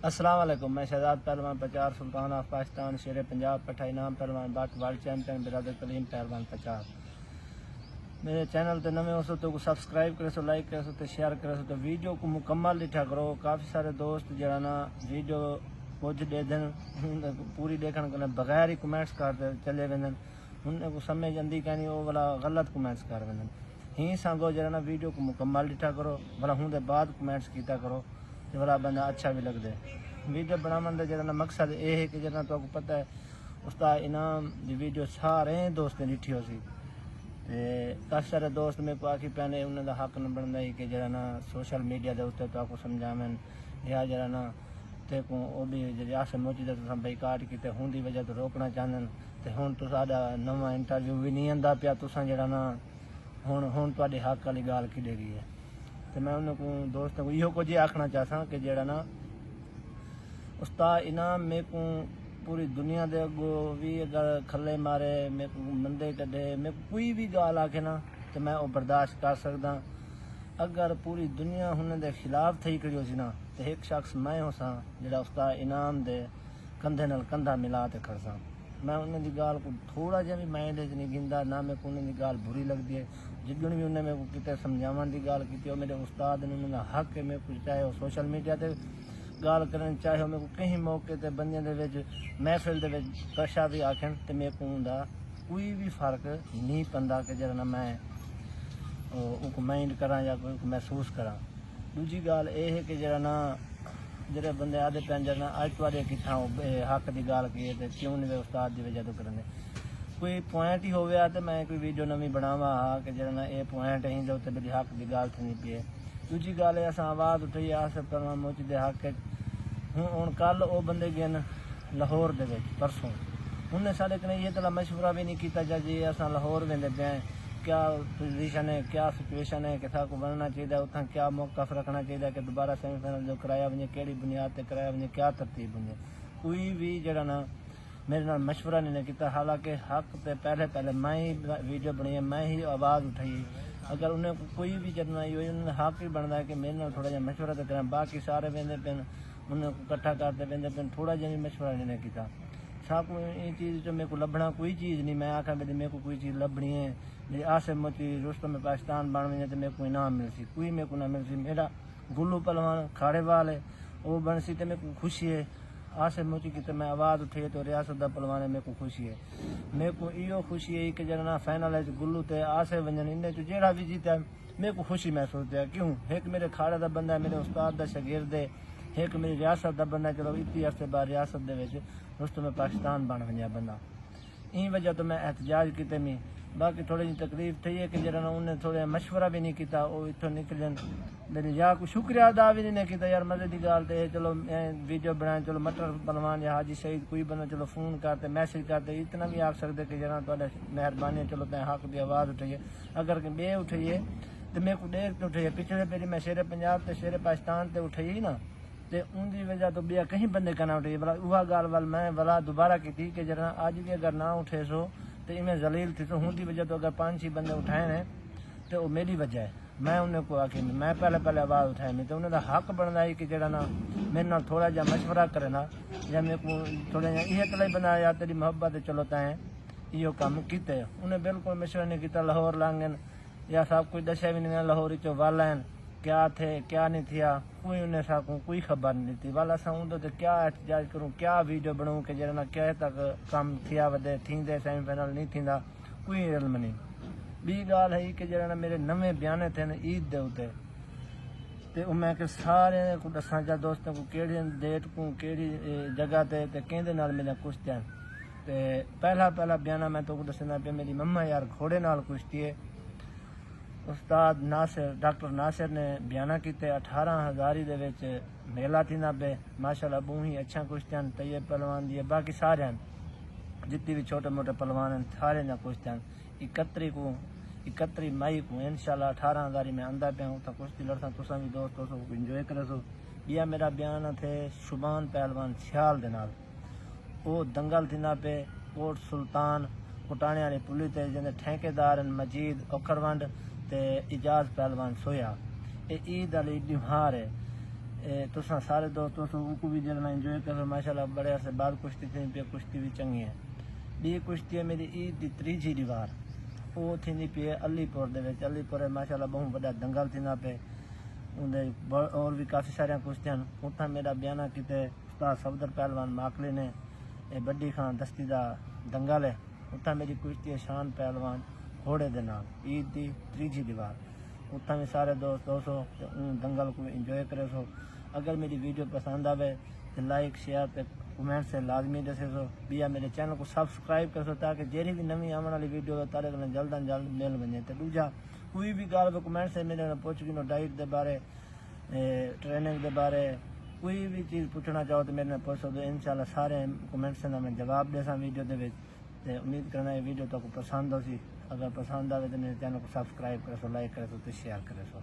अस्सलाम वालेकुम। मैं शहजाद पहलवान पचार सुल्तान ऑफ पाकिस्तान शेर पंजाब पठा इनाम पहलवान बात वर्ल्ड चैंपियन बिरादर कलीम पहलवान पचार। मेरे चैनल ते नवे हो तो सब्सक्राइब करे सो, लाइक करे सो, तो शेयर करे सो, तो वीडियो को मुकम्मल ॾिठा करो। काफ़ी सारे दोस्त जरा ना वीडियो कुछ दे दिन पूरी देखने के बगैर ही कमेंट्स करते चले वेंदन, उन्हें को समझ आती कहीं वो वाला गलत कमेंट्स कर वेंदन। ही सांगो जरा ना वीडियो को मुकम्मल ॾिठा करो, भला होंदे बाद कमेंट्स किया करो तो भला बंदा अच्छा भी लगता है। वीडियो बनाने का जरा मकसद ये है कि जना तो पता है उस्ताद इनाम की वीडियो सारे दोस्तें ॾिठी हो सी, काफ़ी सारे दोस्त मेरे को आखी पैने उन्होंने हक न बनता है कि जरा ना सोशल मीडिया के उत्ते तो आपको समझावन या जरा ना ते को वो भी रियासत मोची तो बाईकाट किते होंदी वजह तो रोकना चाहते तो हूँ तो साडा नवा इंटरव्यू भी नहीं आंदा पिया तुसा जरा ना हूँ तुहाडे हक वाली गाल किडे गई है। तो मैं उन्होंने दोस्तों को इहो कुछ आखना चाहता कि जरा ना उस्ताद इनाम मेरे को पूरी दुनिया दे अगो भी अगर खले मारे मेरे को मंदे कढे मेरे को कोई भी गाल आके ना तो मैं वो बर्दाश्त कर सकदा। अगर पूरी दुनिया उन्होंने खिलाफ थी खड़ी हो सी ना तो एक शख्स मैं हो सा जरा उस्ताद इनाम दे कंधे नाल कंधा मिला के खड़ सा। मैं उन्होंने गाल को थोड़ा जहा भी माइंड नहीं गिंदा ना मेरे को उन्होंने गाल बुरी लगती है। जिदन भी उन्हें मेरे को कितने समझावन की गाल की मेरे उस्ताद ने उन्होंने हक है मेरे को चाहे वो सोशल मीडिया पर गाल करन चाहे मेरे को कहीं मौके ते बंदे दे महफिल दे कशा भी आखन तो मेरे को उनका कोई भी फर्क नहीं पता कि जरा ना मैं उनको माइंड करा या कोई महसूस करा। दूजी गाल ये है कि जरा ना जरे बंदे आधे पैन जरा ना अज तुआडे कितना हक की गाल की तो क्यों नहीं उस्ताद की वजह तो करने कोई पॉइंट ही हो गया तो मैं कोई वीडियो नवी बनावा हाँ कि जरा ना ये पॉइंट ही जो मेरी हक की गाल थी पी है। दूजी गल अस आवाज़ उठाई आस पहलवान मोची के हक हूँ कल वो बंदे गए लाहौर के परसों उन्हें साढ़े कने ये तला मशवरा भी नहीं किया जी अस लाहौर वेंदे पे क्या पोजीशन है क्या सिचुएशन है कि को बनना चाहिए उतना क्या मौकफ रखना चाहिए कि दोबारा सेमीफाइनल जो कराया वजे कि बुनियाद पर कराया वजे क्या तरतीब वजे कोई भी जरा ना मेरे नाल मशवरा नहीं किया। हालांकि हक पे पहले मैं ही वीडियो बनाई मैं ही आवाज़ उठाई। अगर उन्हें कोई भी चलना उन्हें हक ही बनता है कि मेरे नाल थोड़ा जहा मशवरा तो करें। बाकी सारे वेंदे पेन उन्हें कट्ठा करते वेंदे पेन थोड़ा जहा भी मशवरा नहीं किया। सब ये चीज़ जो मेरे को लभना कोई चीज़ नहीं मैं आखा मेरे को कोई चीज़ लभनी है मेरी आसे मोची रुस्तम में पाकिस्तान बन वजे तो मेरे को इनाम मिल सी कोई मेरे को ना मिल सी। मेरा गुल्लू पहलवान खाड़े वाल है वो बन सी तो मेरे को खुशी है। आसे मोची की तो मैं आवाज़ उठी तो रियासत का पहलवान है मेरे को खुशी है। मेरे को यो खुशी है कि जरा ना फाइनल गुल्लू ते आसे वजन इन्हें जो जेड़ा भी जीता मेरे को खुशी महसूस है। क्यों एक मेरे खाड़े का बंदा है मेरे उस्ताद का शागिर्द है एक मेरी रियासत का बंदा चलो इतनी अरसे बाद रियासत के रुस्तम में पाकिस्तान बन वजा बंदा इन वजह तो मैं एहतजाज किते मी। बाकी थोड़ी जी तकलीफ थी है कि जरा उन्हें थोड़ा मशवरा भी नहीं किया वो इतों निकलन मेरी या को शुक्रिया अदा भी नहीं किया। यार मजे की गाल तो चलो वीडियो बनाए चलो मटर पहलवान या हाजी सईद कोई बंदा चलो फोन करते मैसेज करते इतना भी आख सकते कि जरा थोड़ा मेहरबानी चलो तैं हक की आवाज़ उठाइए। अगर बे उठाइए तो मेरे को देर तो उठाइए पिछले पेरी मैं शेर पंजाब तो शेर पाकिस्तान से उठाई ना तो उनकी वजह तो बिया कहीं बंदे का ना उठे भला वह गाल वाल मैं भला दोबारा की थी कि जरा अज भी अगर ना उठे सो तो इमें जलील थी तो उनकी वजह तो अगर 5-6 बंदे उठाए हैं तो वो मेरी वजह है। मैं उन्हें को आखी मैं पहले आवाज़ उठाई नहीं तो उन्हें हक बनता है कि जरा ना मेरे नाल थोड़ा जहा मशवरा करे ना या मेरे को थोड़ा जहा इहे तले बनाया या तेरी मोहब्बत है चलो तैं इो कम किते उन्हें बिल्कुल मशवरा नहीं किया। लाहौर लांगन या सब कुछ दसिया भी नहीं लाहौर चो वाल आन क्या थे क्या नहीं थिया कोई उन्हें साकूँ कोई खबर नहीं थी वाल अस तो क्या एहतजाज करूँ क्या वीडियो बनूँ कि जरा ना क्या तक कम थिया वधे थींदे सेमीफाइनल नहीं थींदा कोई इल्म नहीं। बी गाल है कि जरा ना मेरे नवे बयान थे ईद के उत्ते तो मैं कि सारे को दसा जा दोस्तों को केड़ी डेट को केड़ी जगह ते कहते नाल मेरा कुश्तियां ते पहला बयाना मैं तो दसना पे मेरी मम्मा यार घोड़े नाल कुश्ती है। उस्ताद नासिर डॉक्टर नासिर ने बयाना किते 18,000 दे मेला थींदा पे माशाल्लाह बू ही अच्छा कुश्तियां तैयब पहलवान दी बाकी सारे जितने भी छोटे मोटे पहलवान हैं सारे ना कुश्तियां 31 मई को इंशाल्लाह 18,000 में आंदा पे हूँ तो कुश्ती लड़सा तुसा भी दोस्तों को इंजॉय करे सो। यह मेरा बयान थे शुबान पहलवान सियाल दे नाल वो दंगल थींदा पे कोट सुल्तान कुटाने वाली पुली ते जिंदे ठेकेदार मजीद ओखरवंड ते इजाज पहलवान सोया ये ईद अली डिमार है तुसा सारे दोस्तों उनको भी जलना इंजॉय करो माशाल्लाह। बड़े अरसे बाद कुश्ती थी पे, कुश्ती भी चंगी है। ॿी कुश्ती है मेरी ईद की तीजी दीवार, वो थी पे अलीपुर अलीपुर माशाल्लाह बहुत वॾा दंगल थींदा पे। उनके और भी काफ़ी सारिया कुश्तियां उतना मेरा बयाना किते उस्ताद सफदर पहलवान माकले ने बड्डी खान दस्ती का दंगल है। उतना मेरी कुश्ती है शान पहलवान घोड़े के नाल ईद की तीजी दीवार। उतना भी सारे दोस्तों दंगल को इंजॉय करे सो। अगर मेरी वीडियो पसंद आवे तो लाइक शेयर पे कमेंट से लाजमी दसे सो। बिया मेरे चैनल को सब्सक्राइब कर सो ताकि जेरी भी नवी आने वाली वीडियो तारे को जल्द अज जल्द मिल वजे। तो दूजा कोई भी गाल कमेंट से मेरे पूछ गिनो डाइट के बारे ट्रेनिंग के बारे कोई भी चीज़ पूछना चाहो तो मेरे पूछ सकते। इंशाल्लाह सारे कमेंट्स का मैं जवाब देसा वीडियो के। उम्मीद करना ये वीडियो तो पसंद हो सी। अगर पसंद आए तो मेरे चैनल को सब्सक्राइब करे सो, लाइक करे सो, तो शेयर करे सो।